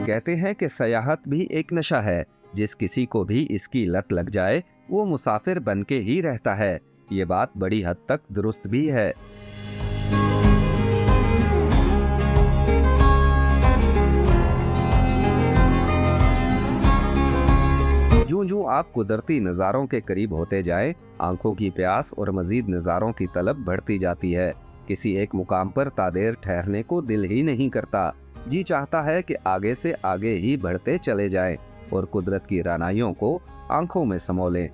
कहते हैं कि सयाहत भी एक नशा है, जिस किसी को भी इसकी लत लग जाए वो मुसाफिर बन के ही रहता है। ये बात बड़ी हद तक दुरुस्त भी है। जूं-जूं आप कुदरती नज़ारों के करीब होते जाएं, आंखों की प्यास और मजीद नज़ारों की तलब बढ़ती जाती है। किसी एक मुकाम पर तादेर ठहरने को दिल ही नहीं करता। जी चाहता है कि आगे से आगे ही बढ़ते चले जाएं और कुदरत की रानाइयों को आंखों में समो लें।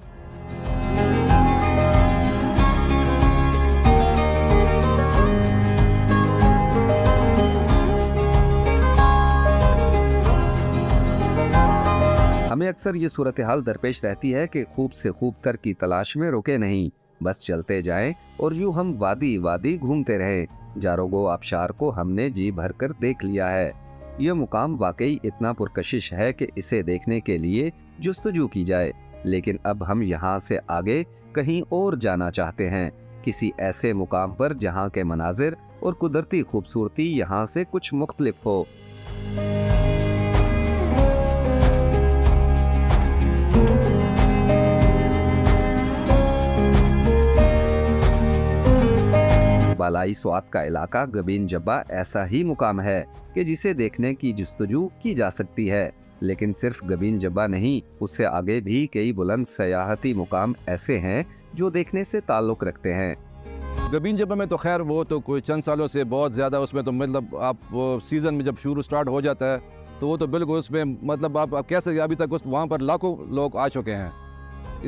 हमें अक्सर ये सूरत हाल दरपेश रहती है कि खूब से खूब तर की तलाश में रुके नहीं, बस चलते जाएं और यूं हम वादी वादी घूमते रहें। जारोगो आबशार को हमने जी भरकर देख लिया है। यह मुकाम वाकई इतना पुरकशिश है कि इसे देखने के लिए जुस्तजू की जाए, लेकिन अब हम यहाँ से आगे कहीं और जाना चाहते हैं, किसी ऐसे मुकाम पर जहाँ के मनाजिर और कुदरती खूबसूरती यहाँ से कुछ मुख्तलिफ हो। बालाई स्वात का इलाका गबीन जब्बा ऐसा ही मुकाम है कि जिसे देखने की जुस्तजू की जा सकती है, लेकिन सिर्फ गबीन जब्बा नहीं, उससे आगे भी कई बुलंद सयाहती मुकाम ऐसे हैं जो देखने से ताल्लुक रखते हैं। गबीन जब्बा में तो खैर वो तो कोई चंद सालों से बहुत ज़्यादा उसमें तो मतलब आप वो सीज़न में जब शुरू स्टार्ट हो जाता है तो वो तो बिल्कुल उसमें मतलब आप कह सकते अभी तक उस वहाँ पर लाखों लोग आ चुके हैं।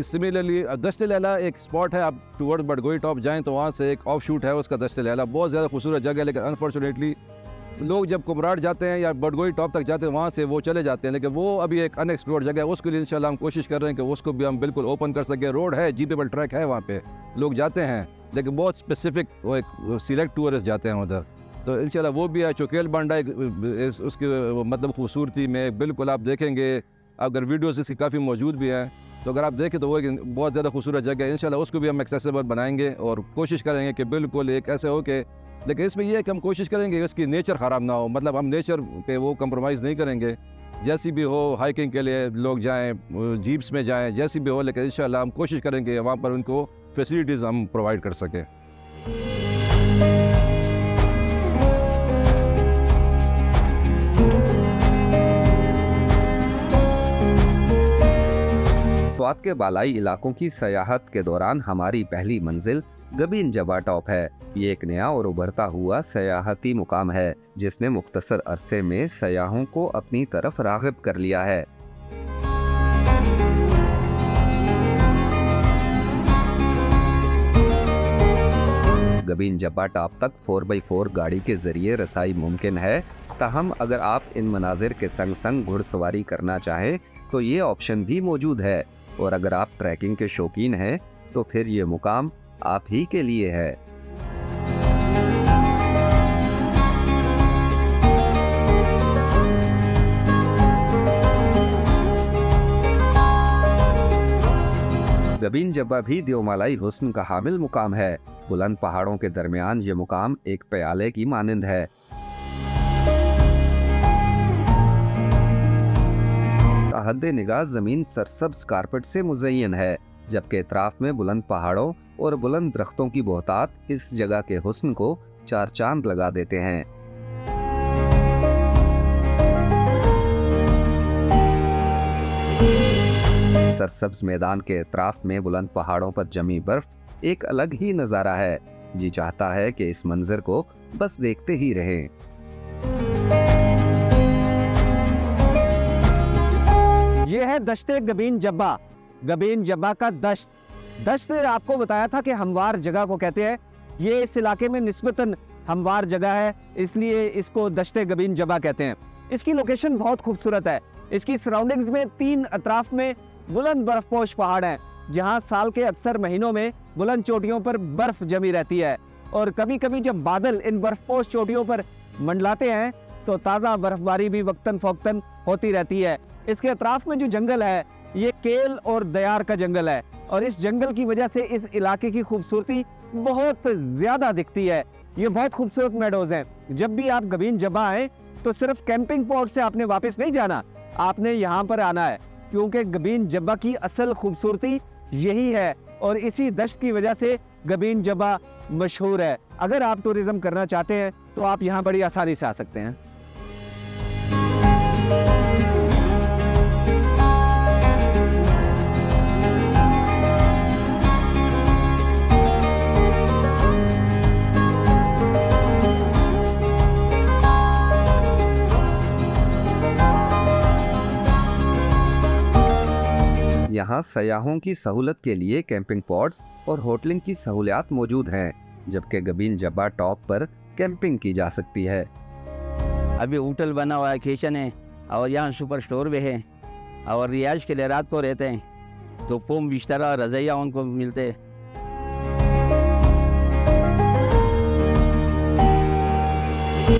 सिमिलरली दश्त लैला एक स्पॉट है, आप टूवर्ड बडगोई टॉप जाएं तो वहाँ से एक ऑफ शूट है उसका दश्त लैला, बहुत ज़्यादा खूबसूरत जगह है। लेकिन अनफॉर्चुनेटली लोग जब कुमराट जाते हैं या बडगोई टॉप तक जाते हैं वहाँ से वो चले जाते हैं, लेकिन वो अभी एक अनएक्सप्लोर्ड जगह है। उसके लिए इंशाल्लाह हम कोशिश कर रहे हैं कि उसको भी हम बिल्कुल ओपन कर सकें। रोड है, जीपेबल ट्रैक है, वहाँ पे लोग जाते हैं, लेकिन बहुत स्पेसिफिक वो एक सिलेक्ट टूरिस्ट जाते हैं उधर। तो इंशाल्लाह वो भी है। चुकेल बांडा उसकी मतलब खूबसूरती में बिल्कुल आप देखेंगे, अगर वीडियोज़ इसकी काफ़ी मौजूद भी हैं तो अगर आप देखें तो वो एक बहुत ज़्यादा खूबसूरत जगह है। इंशाल्लाह उसको भी हम एक्सेसिबल बनाएंगे और कोशिश करेंगे कि बिल्कुल एक ऐसे हो कि, लेकिन इसमें यह है कि हम कोशिश करेंगे कि इसकी नेचर ख़राब ना हो, मतलब हम नेचर पे वो कंप्रोमाइज़ नहीं करेंगे। जैसी भी हो हाइकिंग के लिए लोग जाएँ, जीप्स में जाएँ, जैसी भी हो, लेकिन इंशाल्लाह हम कोशिश करेंगे वहाँ पर उनको फैसिलिटीज़ हम प्रोवाइड कर सकें। स्वात के बालाई इलाकों की सयाहत के दौरान हमारी पहली मंजिल गबीन जब्बा टॉप है। ये एक नया और उभरता हुआ सयाहती मुकाम है जिसने मुख्तसर अरसे में सयाहों को अपनी तरफ राग़िब कर लिया है। गबीन जब्बा टॉप तक 4x4 गाड़ी के जरिए रसाई मुमकिन है, ताहम अगर आप इन मनाजिर के संग संग घुड़सवारी करना चाहें तो ये ऑप्शन भी मौजूद है, और अगर आप ट्रैकिंग के शौकीन हैं तो फिर ये मुकाम आप ही के लिए है। गबीन जब्बा भी देवमालाई हुस्न का हामिल मुकाम है। बुलंद पहाड़ों के दरमियान ये मुकाम एक प्याले की मानिंद है। हद निगाह जमीन सरसब्ज कारपेट से मुज़य्यन है, जबकि इतराफ में बुलंद पहाड़ों और बुलंद दरख्तों की बहुतात इस जगह के हुस्न को चार चांद लगा देते हैं। सरसब्ज मैदान के इतराफ में बुलंद पहाड़ों पर जमी बर्फ एक अलग ही नज़ारा है। जी चाहता है कि इस मंजर को बस देखते ही रहें। ये है दश्ते गबीन जब्बा। गबीन जब्बा का दश्त आपको बताया था कि हमवार जगह को कहते हैं। ये इस इलाके में निस्बतन हमवार जगह है, इसलिए इसको दश्ते गबीन जब्बा कहते हैं। इसकी लोकेशन बहुत खूबसूरत है। इसकी सराउंडिंग्स में 3 अतराफ में बुलंद बर्फपोश पहाड़ हैं, जहाँ साल के अक्सर महीनों में बुलंद चोटियों पर बर्फ जमी रहती है, और कभी कभी जब बादल इन बर्फपोश चोटियों पर मंडलाते हैं तो ताज़ा बर्फबारी भी वक्तन फ़ौक्तन होती रहती है। इसके अतराफ में जो जंगल है ये केल और दयार का जंगल है, और इस जंगल की वजह से इस इलाके की खूबसूरती बहुत ज़्यादा दिखती है। ये बहुत खूबसूरत मेडोज़ हैं। जब भी आप गबीन जब्बा आएँ तो सिर्फ कैंपिंग पॉट से आपने वापस नहीं जाना, आपने यहाँ पर आना है, क्योंकि गबीन जब्बा की असल खूबसूरती यही है और इसी दश्त की वजह से गबीन जब्बा मशहूर है। अगर आप टूरिज्म करना चाहते हैं तो आप यहाँ बड़ी आसानी से आ सकते हैं। यहाँ सयाहों की सहूलत के लिए कैंपिंग पॉट्स और होटलिंग की सहूलियात मौजूद हैं, जबकि गबीन जब्बा टॉप पर कैंपिंग की जा सकती है। अभी होटल बना हुआ है, किचन है और यहाँ सुपर स्टोर भी है और रिहाइश के लिए रात को रहते हैं तो फोम बिस्तर और रज़ाइयाँ उनको मिलते हैं।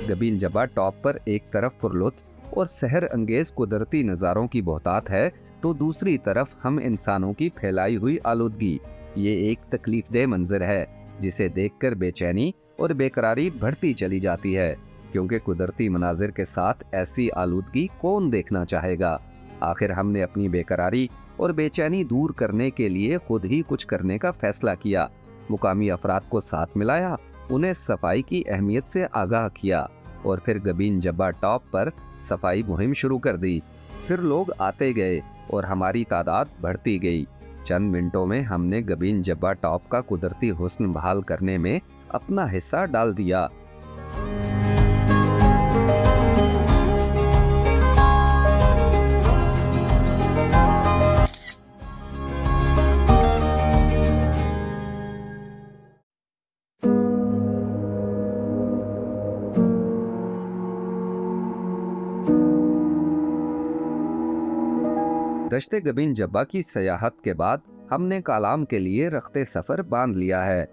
गबीन जब्बा टॉप पर एक तरफ पुरलुत्फ और सहर अंगेज कुदरती नज़ारों की बहुतात है तो दूसरी तरफ हम इंसानों की फैलाई हुई आलूदगी। ये एक तकलीफदेह मंजर है जिसे देखकर बेचैनी और बेकरारी बढ़ती चली जाती है, क्योंकि कुदरती मनाजिर के साथ ऐसी आलूदगी कौन देखना चाहेगा। आखिर हमने अपनी बेकरारी और बेचैनी दूर करने के लिए खुद ही कुछ करने का फैसला किया। मुकामी अफराद को साथ मिलाया, उन्हें सफाई की अहमियत से आगाह किया और फिर गबीन जब्बा टॉप पर सफाई मुहिम शुरू कर दी। फिर लोग आते गए और हमारी तादाद बढ़ती गई। चंद मिनटों में हमने गबीन जब्बा टॉप का कुदरती हुस्न बहाल करने में अपना हिस्सा डाल दिया। दश्ते गबीन जब्बा की सयाहत के बाद हमने कालाम के लिए रख्ते सफर बांध लिया है।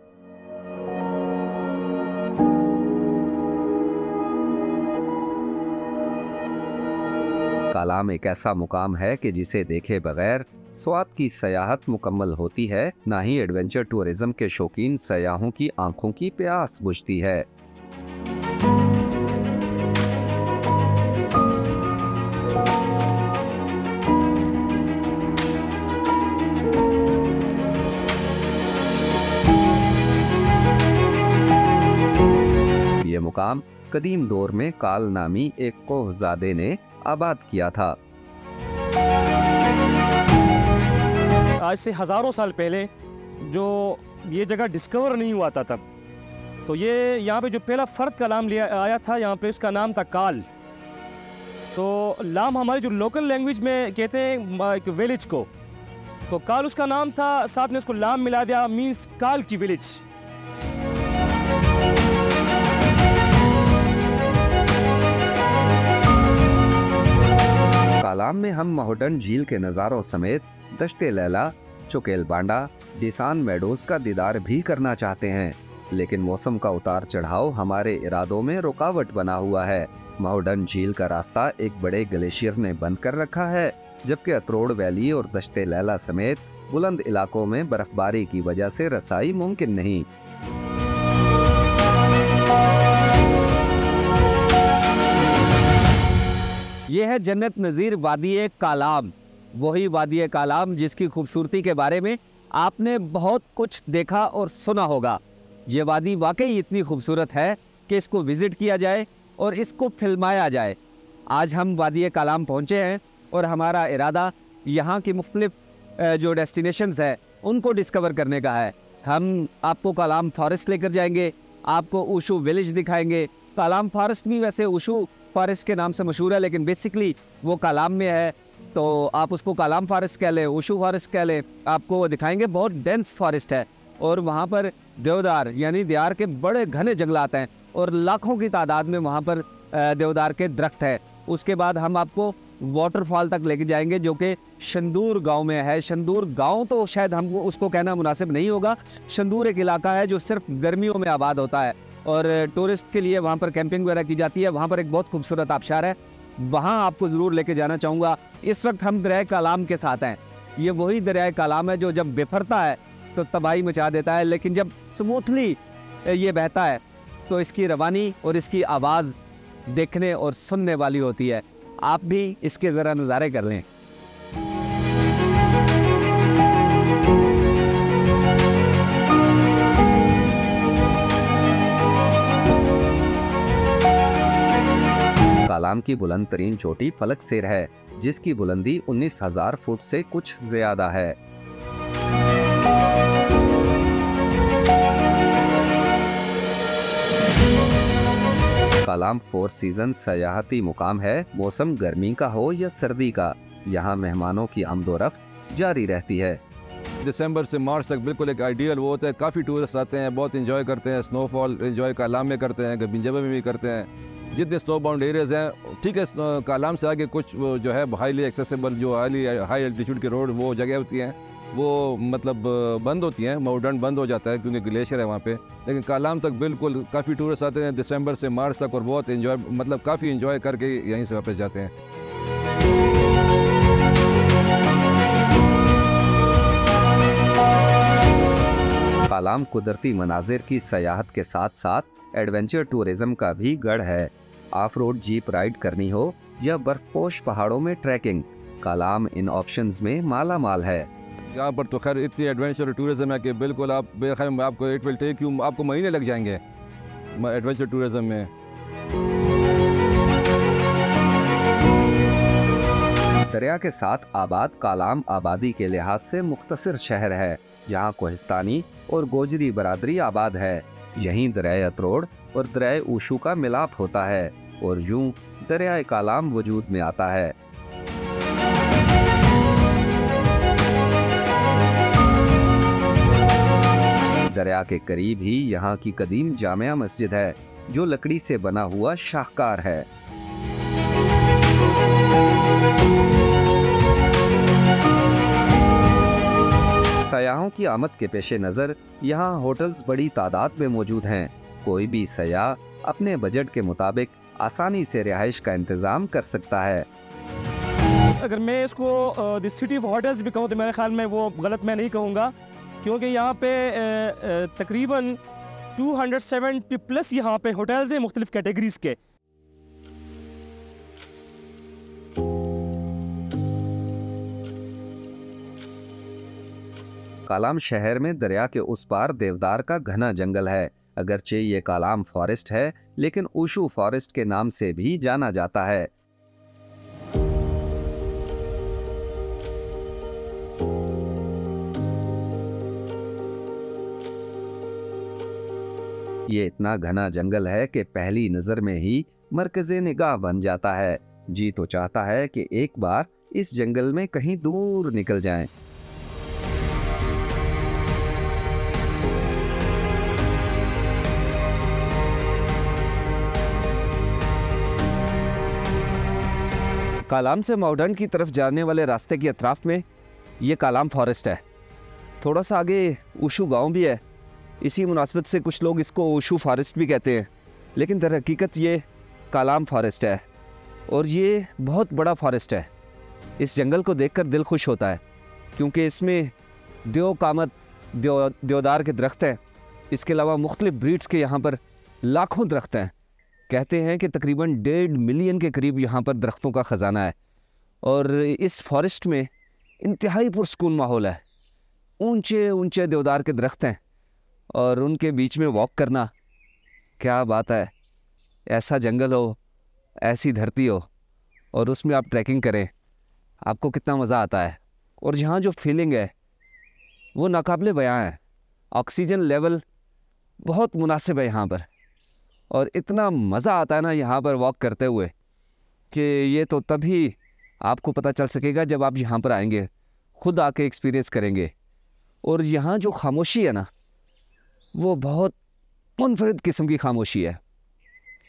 कालाम एक ऐसा मुकाम है कि जिसे देखे बगैर स्वाद की सयाहत मुकम्मल होती है, ना ही एडवेंचर टूरिज्म के शौकीन सयाहों की आंखों की प्यास बुझती है। ये मुकाम कदीम दौर में काल नामी एक कोहजादे ने आबाद किया था। आज से हज़ारों साल पहले जो ये जगह डिस्कवर नहीं हुआ था तब, तो ये यहाँ पे जो पहला फ़र्द का नाम लिया आया था, यहाँ पे उसका नाम था काल। तो लाम हमारी जो लोकल लैंग्वेज में कहते हैं एक विलेज को, तो काल उसका नाम था, साथ में उसको लाम मिला दिया, मीन्स काल की विलेज। कालाम में हम महोडन झील के नज़ारों समेत दश्ते लैला, चुकेल बांडा, डिसान मेडोज का दीदार भी करना चाहते हैं, लेकिन मौसम का उतार चढ़ाव हमारे इरादों में रुकावट बना हुआ है। महोडन झील का रास्ता एक बड़े ग्लेशियर ने बंद कर रखा है, जबकि अतरोड़ वैली और दश्ते लैला समेत बुलंद इलाकों में बर्फबारी की वजह से रसाई मुमकिन नहीं। ये है जन्नत नज़ीर वादी कालाम, वही वादी कालाम जिसकी खूबसूरती के बारे में आपने बहुत कुछ देखा और सुना होगा। ये वादी वाकई इतनी खूबसूरत है कि इसको विज़िट किया जाए और इसको फिल्माया जाए। आज हम वादी कालाम पहुँचे हैं और हमारा इरादा यहाँ की मुख्तलिफ जो डेस्टिनेशंस है उनको डिस्कवर करने का है। हम आपको कालाम फॉरेस्ट लेकर जाएंगे, आपको ऊशू विलेज दिखाएंगे। कालाम फॉरेस्ट भी वैसे ऊशू फॉरेस्ट के नाम से मशहूर है, लेकिन बेसिकली वो कालाम में है, तो आप उसको कालाम फॉरेस्ट कह लें, ऊशू फॉरेस्ट कह लें, आपको वो दिखाएंगे। बहुत डेंस फॉरेस्ट है और वहाँ पर देवदार यानी देयार के बड़े घने जंगलात हैं और लाखों की तादाद में वहाँ पर देवदार के दरख्त है। उसके बाद हम आपको वाटरफॉल तक लेके जाएंगे जो कि शंदूर गांव में है। शंदूर गांव तो शायद हमको उसको कहना मुनासिब नहीं होगा। शंदूर एक इलाका है जो सिर्फ गर्मियों में आबाद होता है और टूरिस्ट के लिए वहाँ पर कैंपिंग वगैरह की जाती है। वहाँ पर एक बहुत खूबसूरत आबशार है, वहाँ आपको ज़रूर लेके जाना चाहूँगा। इस वक्त हम दरिया कालाम के साथ हैं। ये वही दरिया कालाम है जो जब बिफरता है तो तबाही मचा देता है, लेकिन जब स्मूथली ये बहता है तो इसकी रवानी और इसकी आवाज़ देखने और सुनने वाली होती है। आप भी इसके ज़रा नज़ारे कर लें। कालाम की बुलंद तरीन चोटी फलक सेर है, जिसकी बुलंदी 19,000 फुट से कुछ ज्यादा है। कालाम फोर सीजन सयाहती मुकाम है। मौसम गर्मी का हो या सर्दी का, यहाँ मेहमानों की आमदोरफ्त जारी रहती है। दिसंबर से मार्च तक बिल्कुल एक आइडियल वो होता है। काफ़ी टूरिस्ट आते हैं, बहुत इंजॉय करते हैं, स्नोफॉल इंजॉय कालाम में करते हैं, गबीन जबा में भी करते हैं। जितने स्नो बाउंड एरियाज़ हैं, ठीक है, कालाम से आगे कुछ जो है हाईली एक्सेसिबल, जो हाई एल्टीट्यूड के रोड वो जगह होती हैं, वो मतलब बंद होती हैं, मॉडर्न बंद हो जाता है क्योंकि ग्लेशियर है वहाँ पे। लेकिन कालाम तक बिल्कुल काफ़ी टूरिस्ट आते हैं दिसंबर से मार्च तक, और बहुत इंजॉय, मतलब काफ़ी इंजॉय करके यहीं से वापस जाते हैं। कालाम कुदरती मनाजिर की सयाहत के साथ साथ एडवेंचर टूरिज्म का भी गढ़ है। ऑफ रोड जीप राइड करनी हो या बर्फपोश पहाड़ों में ट्रैकिंग, कालाम इन ऑप्शंस में माला माल है। यहाँ पर तो खैर इतनी एडवेंचर टूरिज्म है कि बिल्कुल आप बेखैर आपको इट विल टेक यू, आपको महीने लग जाएंगे एडवेंचर टूरिज्म में। दरिया के साथ आबाद कालाम आबादी के लिहाज से मुख्तसर शहर है। यहाँ कोहिस्तानी और गोजरी बरादरी आबाद है। यहीं दरिया अतरोड़ और दरिया ऊशू का मिलाप होता है और यूं दरिया कालाम वजूद में आता है। दरिया के करीब ही यहाँ की कदीम जामिया मस्जिद है, जो लकड़ी से बना हुआ शाहकार है। सयाहों की आमद के पेशे नज़र यहाँ होटल्स बड़ी तादाद में मौजूद हैं। कोई भी सयाह अपने बजट के मुताबिक आसानी से रिहाइश का इंतज़ाम कर सकता है। अगर मैं इसको द सिटी ऑफ होटल्स भी कहूँ तो मेरे ख्याल में वो गलत मैं नहीं कहूँगा, क्योंकि यहाँ पे तकरीबन 270 प्लस यहाँ पे होटल्स हैं मुख्तलिफ कैटेगरीज के। कालाम शहर में दरिया के उस पार देवदार का घना जंगल है। अगरचे ये कालाम फॉरेस्ट है, लेकिन ऊशू फॉरेस्ट के नाम से भी जाना जाता है। ये इतना घना जंगल है कि पहली नजर में ही मरकज़े निगाह बन जाता है। जी तो चाहता है कि एक बार इस जंगल में कहीं दूर निकल जाएं। कालाम से माउडन की तरफ जाने वाले रास्ते के अतराफ में ये कालाम फॉरेस्ट है। थोड़ा सा आगे ऊशू गांव भी है। इसी मुनासिबत से कुछ लोग इसको ऊशू फॉरेस्ट भी कहते हैं, लेकिन दर हकीकत ये कालाम फॉरेस्ट है और ये बहुत बड़ा फॉरेस्ट है। इस जंगल को देखकर दिल खुश होता है, क्योंकि इसमें देवदार के दरख्त हैं। इसके अलावा मुख्तलिफ ब्रीड्स के यहाँ पर लाखों दरख्त हैं। कहते हैं कि तकरीबन 1.5 मिलियन के करीब यहाँ पर दरख्तों का ख़जाना है और इस फॉरेस्ट में इंतहाई पुरसकून माहौल है। ऊंचे ऊंचे देवदार के दरख्त हैं और उनके बीच में वॉक करना, क्या बात है। ऐसा जंगल हो, ऐसी धरती हो और उसमें आप ट्रैकिंग करें, आपको कितना मज़ा आता है। और यहाँ जो फीलिंग है वो नाकाबिले बयां है। ऑक्सीजन लेवल बहुत मुनासिब है यहाँ पर और इतना मज़ा आता है ना यहाँ पर वॉक करते हुए कि ये तो तभी आपको पता चल सकेगा जब आप यहाँ पर आएंगे, खुद आके एक्सपीरियंस करेंगे। और यहाँ जो खामोशी है ना, वो बहुत मुनफरिद किस्म की खामोशी है।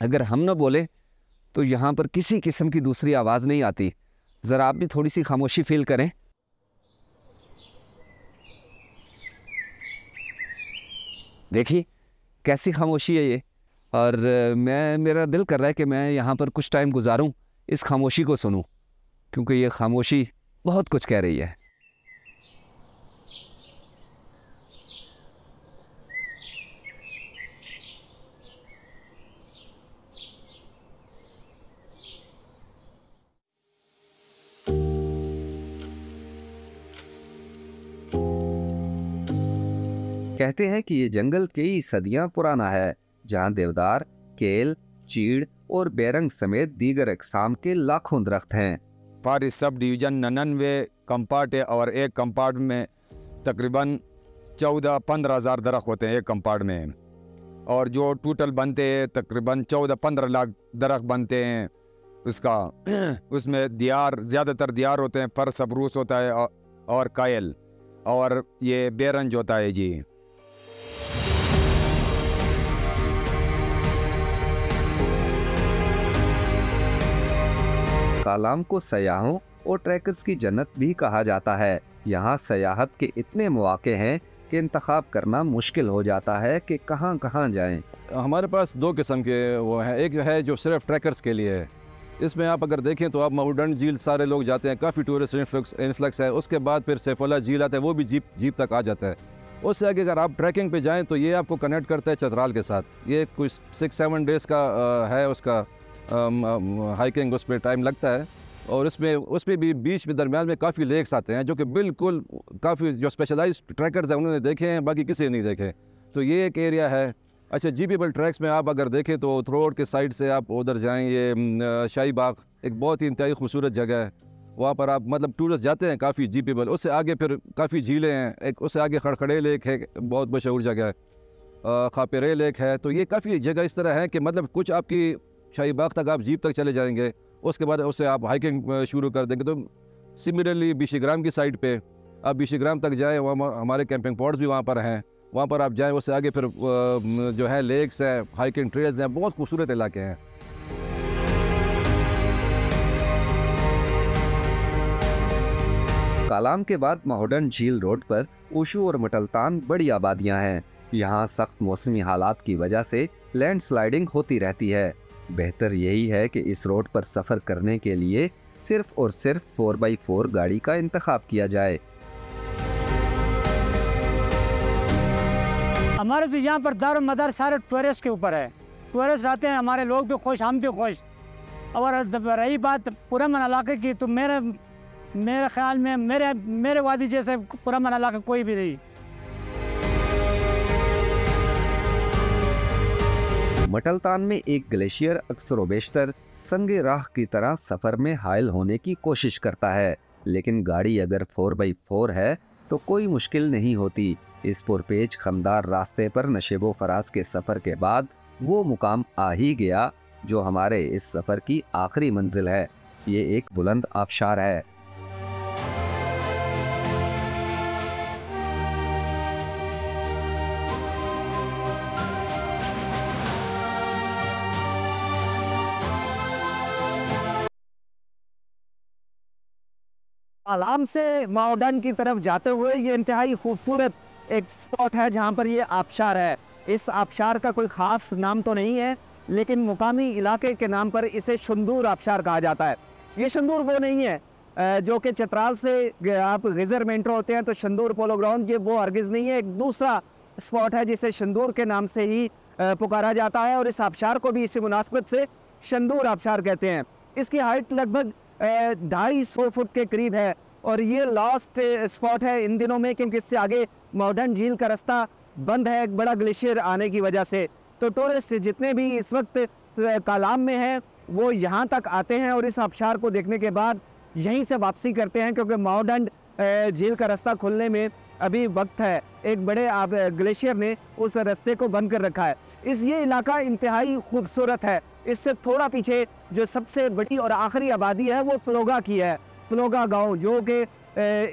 अगर हम ना बोले तो यहाँ पर किसी किस्म की दूसरी आवाज़ नहीं आती। ज़रा आप भी थोड़ी सी खामोशी फील करें। देखिए कैसी खामोशी है ये। और मेरा दिल कर रहा है कि मैं यहाँ पर कुछ टाइम गुजारूं, इस खामोशी को सुनूं, क्योंकि ये खामोशी बहुत कुछ कह रही है। कहते हैं कि ये जंगल कई सदियां पुराना है, जहां देवदार, केल, चीड़ और बेरंग समेत दीगर अक़साम के लाखों दरख्त हैं। पारी सब डिवीज़न 99 कंपार्ट है और एक कंपार्ट में तकरीबन 14-15 हज़ार दरख्त होते हैं एक कंपार्ट में, और जो टोटल बनते हैं तकरीबन 14-15 लाख दरख्त बनते हैं उसका। उसमें दियार, ज़्यादातर दियार होते हैं, पर सबरूस होता है और कायल, और ये बेरंज होता है जी। कालाम को सयाहों और ट्रैकर्स की जन्नत भी कहा जाता है। यहाँ सयाहत के इतने मौके हैं कि इंतखाब करना मुश्किल हो जाता है कि कहाँ कहाँ जाएं। हमारे पास 2 किस्म के वो हैं। एक है जो सिर्फ ट्रैकर्स के लिए है। इसमें आप अगर देखें तो आप माउडन झील सारे लोग जाते हैं, काफ़ी टूरिस्ट इन्फ्लक्स है। उसके बाद फिर सैफुल्ला झील आता है, वो भी जीप तक आ जाता है। उससे आगे अगर आप ट्रैकिंग पे जाएं तो ये आपको कनेक्ट करता है चतराल के साथ। ये कुछ 6-7 डेज़ का है उसका हाइकिंग, उस पर टाइम लगता है। और उसमें भी बीच में दरमियान में काफ़ी लेक्स आते हैं जो कि बिल्कुल काफ़ी जो स्पेशलाइज्ड ट्रैकर्स हैं उन्होंने देखे हैं, बाकी किसी ने नहीं देखे। तो ये एक एरिया है। अच्छा, जीपीएल ट्रैक्स में आप अगर देखें तो थ्रोड के साइड से आप उधर जाएं, ये शाही बाग एक बहुत ही इंतहाई खूबसूरत जगह है। वहाँ पर आप मतलब टूरिस्ट जाते हैं काफ़ी जीपीएल। उससे आगे फिर काफ़ी झीलें हैं, एक उससे आगे खड़खड़े लेक है, बहुत मशहूर जगह है, खापेरे लेक है। तो ये काफ़ी जगह इस तरह है कि मतलब कुछ आपकी शाही बाग तक आप जीप तक चले जाएंगे, उसके बाद उससे आप हाइकिंग शुरू कर देंगे। तो सिमिलरली बिशीग्राम की साइड पे आप बिशीग्राम तक जाएँ, वहाँ हमारे कैंपिंग पॉट्स भी वहाँ पर हैं, वहाँ पर आप जाएँ। उससे आगे फिर जो है लेक्स है, हाइकिंग ट्रेल्स हैं, बहुत खूबसूरत इलाके हैं। कालाम के बाद माहोडन झील रोड पर ऊशू और मटलतान बड़ी आबादियां हैं। यहाँ सख्त मौसमी हालात की वजह से लैंडस्लाइडिंग होती रहती है। बेहतर यही है कि इस रोड पर सफ़र करने के लिए सिर्फ और सिर्फ 4x4 गाड़ी का इंतखाब किया जाए। हमारे तो यहाँ पर दार मदार सारे टूरिस्ट के ऊपर है। टूरिस्ट आते हैं, हमारे लोग भी खुश, हम भी खुश। और रही बात पुरअमन इलाके की, तो मेरे ख्याल में मेरे वादी जैसे पुरअमन इलाका कोई भी नहीं। मटलतान में एक ग्लेशियर अक्सर व बेशतर संगे राह की तरह सफ़र में हायल होने की कोशिश करता है, लेकिन गाड़ी अगर 4x4 है तो कोई मुश्किल नहीं होती। इस पुरपेच खमदार रास्ते पर नशेबो फराज के सफ़र के बाद वो मुकाम आ ही गया जो हमारे इस सफ़र की आखिरी मंजिल है। ये एक बुलंद आबशार है। कालाम से माओडन की तरफ जाते हुए ये इंतहाई खूबसूरत एक स्पॉट है जहाँ पर ये आबशार है। इस आबशार का कोई ख़ास नाम तो नहीं है, लेकिन मुकामी इलाके के नाम पर इसे शंदूर आबशार कहा जाता है। ये शंदूर वो नहीं है जो कि चतराल से आप गिजर में एंटर होते हैं तो शंदूर पोलो ग्राउंड, ये वो हरगिज़ नहीं है। एक दूसरा स्पॉट है जिसे शंदूर के नाम से ही पुकारा जाता है और इस आबशार को भी इसी मुनासबत से शंदूर आबशार कहते हैं। इसकी हाइट लगभग 250 फुट के करीब है और ये लास्ट स्पॉट है इन दिनों में, क्योंकि इससे आगे माओडन झील का रास्ता बंद है एक बड़ा ग्लेशियर आने की वजह से। तो टूरिस्ट जितने भी इस वक्त कालाम में हैं वो यहाँ तक आते हैं और इस आबशार को देखने के बाद यहीं से वापसी करते हैं, क्योंकि माओडन झील का रास्ता खुलने में अभी वक्त है। एक बड़े ग्लेशियर ने उस रास्ते को बंद कर रखा है। ये इलाका इंतहाई खूबसूरत है। इससे थोड़ा पीछे जो सबसे बड़ी और आखिरी आबादी है वो प्लोगा की है। प्लोगा गांव जो कि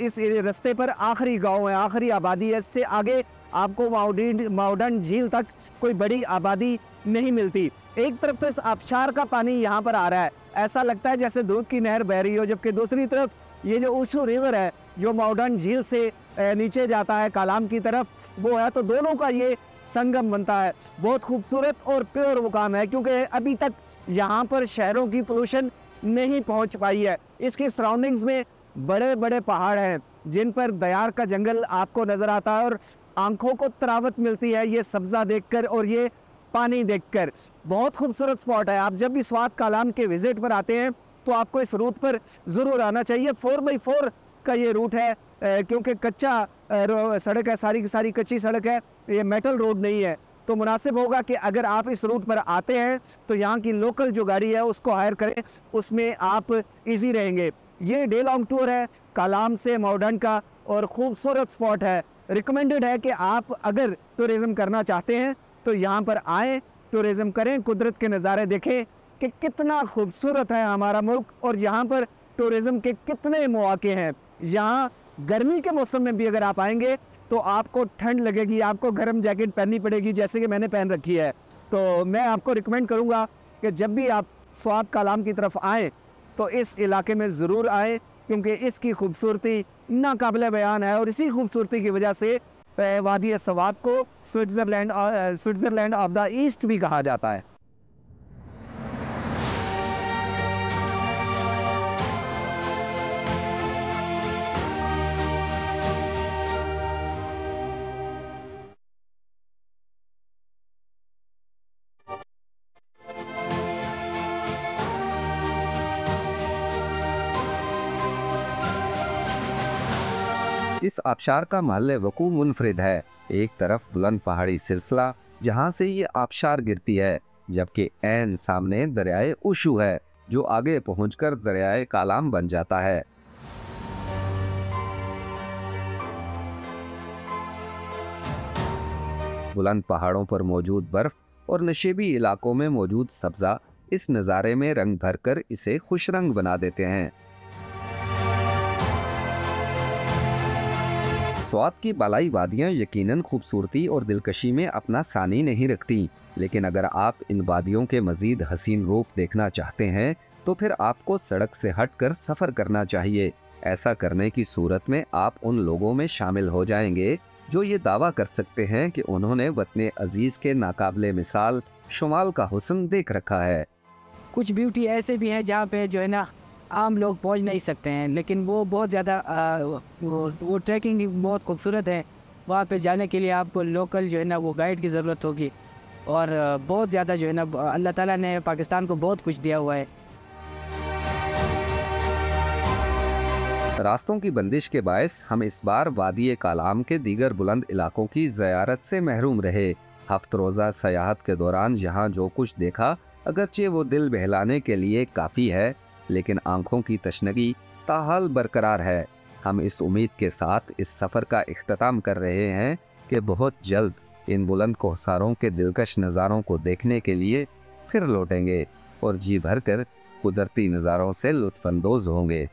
इस रास्ते पर आखिरी गांव है, आखिरी आबादी है। इससे आगे आपको माओडन झील तक कोई बड़ी आबादी नहीं मिलती। एक तरफ तो इस आबशार का पानी यहाँ पर आ रहा है, ऐसा लगता है जैसे दूध की नहर बह रही हो, जबकि दूसरी तरफ ये जो ऊशू रिवर है जो माओडन झील से नीचे जाता है कालाम की तरफ, वो है। तो दोनों का ये संगम बनता है। बहुत खूबसूरत और प्योर मुकाम है, क्योंकि अभी तक यहाँ पर शहरों की पोल्यूशन नहीं पहुँच पाई है। इसकी सराउंडिंग्स में बड़े बड़े पहाड़ हैं जिन पर दयार का जंगल आपको नज़र आता है और आंखों को तरावत मिलती है ये सब्ज़ा देखकर और ये पानी देखकर। बहुत खूबसूरत स्पॉट है। आप जब भी स्वात कालाम के विज़िट पर आते हैं तो आपको इस रूट पर ज़रूर आना चाहिए। 4x4 का ये रूट है क्योंकि कच्चा सड़क है, सारी की सारी कच्ची सड़क है, ये मेटल रोड नहीं है, तो मुनासिब होगा कि अगर आप इस रूट पर आते हैं तो यहाँ की लोकल जो गाड़ी है उसको हायर करें, उसमें आप इजी रहेंगे। ये डे लॉन्ग टूर है कालाम से मॉडर्न का और ख़ूबसूरत स्पॉट है। रिकमेंडेड है कि आप अगर टूरिज़म करना चाहते हैं तो यहाँ पर आएँ, टूरिज़म करें, कुदरत के नज़ारे देखें कि कितना खूबसूरत है हमारा मुल्क और यहाँ पर टूरिज़म के कितने मौके हैं। यहाँ गर्मी के मौसम में भी अगर आप आएंगे तो आपको ठंड लगेगी, आपको गर्म जैकेट पहननी पड़ेगी जैसे कि मैंने पहन रखी है। तो मैं आपको रिकमेंड करूँगा कि जब भी आप स्वात कालाम की तरफ आएँ तो इस इलाके में ज़रूर आएँ, क्योंकि इसकी खूबसूरती नाकाबिले बयान है और इसी खूबसूरती की वजह से वादी स्वात को स्विट्ज़रलैंड ऑफ द ईस्ट भी कहा जाता है। इस आबशार का महल वकू मुनफरिद है। एक तरफ बुलंद पहाड़ी सिलसिला जहाँ से ये आबशार गिरती है, जबकि ऐन सामने दरियाए उशू है जो आगे पहुंचकर दरियाए कालाम बन जाता है। बुलंद पहाड़ों पर मौजूद बर्फ और नशेबी इलाकों में मौजूद सब्जा इस नज़ारे में रंग भरकर इसे खुश रंग बना देते हैं। स्वात की बालाई वादियां यकीनन खूबसूरती और दिलकशी में अपना सानी नहीं रखती, लेकिन अगर आप इन वादियों के मजीद हसीन रूप देखना चाहते हैं तो फिर आपको सड़क से हटकर सफ़र करना चाहिए। ऐसा करने की सूरत में आप उन लोगों में शामिल हो जाएंगे जो ये दावा कर सकते हैं कि उन्होंने वतने अजीज़ के नाकाबिले मिसाल शुमाल का हुस्न देख रखा है। कुछ ब्यूटी ऐसे भी हैं जहाँ पे जो है ना आम लोग पहुँच नहीं सकते हैं, लेकिन वो बहुत ज़्यादा वो ट्रैकिंग बहुत खूबसूरत है। वहाँ पे जाने के लिए आपको लोकल जो है ना वो गाइड की ज़रूरत होगी और बहुत ज़्यादा जो है ना अल्लाह ताला ने पाकिस्तान को बहुत कुछ दिया हुआ है। रास्तों की बंदिश के बायस हम इस बार वादी कालाम के दीगर बुलंद इलाकों की ज़ियारत से महरूम रहे। हफ्त रोज़ा सयाहत के दौरान यहाँ जो कुछ देखा अगरचे वो दिल बहलाने के लिए काफ़ी है, लेकिन आंखों की तशनगी ताहाल बरकरार है। हम इस उम्मीद के साथ इस सफ़र का इख्तिताम कर रहे हैं कि बहुत जल्द इन बुलंद कोहसारों के दिलकश नज़ारों को देखने के लिए फिर लौटेंगे और जी भर कर कुदरती नज़ारों से लुत्फ़अंदोज़ होंगे।